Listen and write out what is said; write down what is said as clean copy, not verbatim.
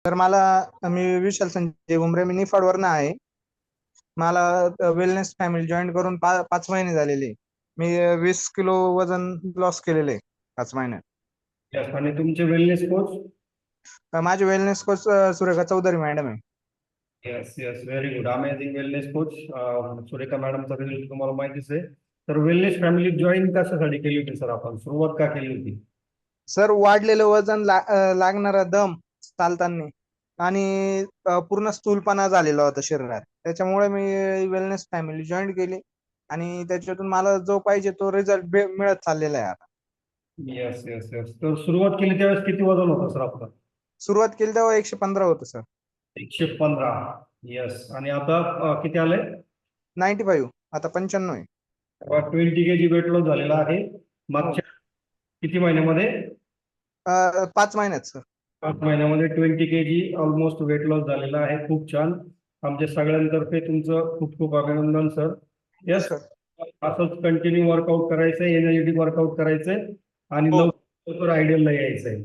तर मी विशाल संजय घुमरे, मी निफाडवरनं आहे. मला वेलनेस फॅमिली जॉईन करून 5 महिने झालेले. मी 20 किलो वजन लॉस केलेले 5 महिन्यात. Yes, आणि तुमचे वेलनेस कोच? माझे wellness coach Surekha Chaudhari madam आहे. Yes yes, very good, amazing wellness coach. Surekha मॅडमचा रिझल्ट तुम्हाला माहितीच आहे. तर वेलनेस फॅमिली जॉईन कशासाठी केली होती सर? आपण सुरुवात का केली होती? सर, वाढलेलं वजन, लागणारा दम चालताना, आणि पूर्ण स्थूलपणा झालेला होता शरीरात. त्याच्यामुळे मी वेलनेस फॅमिली जॉईन केली, आणि त्याच्यातून मला जो पाहिजे तो रिझल्ट मिळत चाललेला आहे आता. येस येस येस, तर सुरुवात केली त्यावेळेस किती वजन होतं सर आपलं? सुरुवात केली तेव्हा 115 होतं सर. 115. येस, आणि आता किती आलंय? 95, आता 95 आहे. 20 केजी वेट लॉस झालेला आहे हो. मागच्या किती महिन्यामध्ये? 5 महिन्यात सर. 5 महिन्यामध्ये 20 केजी ऑलमोस्ट वेट लॉस झालेला आहे. खूप छान. आमच्या सगळ्यांतर्फे तुमचं खूप खूप अभिनंदन सर. हो येस, सर. असंच कंटिन्यू वर्कआउट करायचंय, एनर्जेटिक वर्कआउट करायचंय, आणि हो. लवकर आयडियलला यायचंय.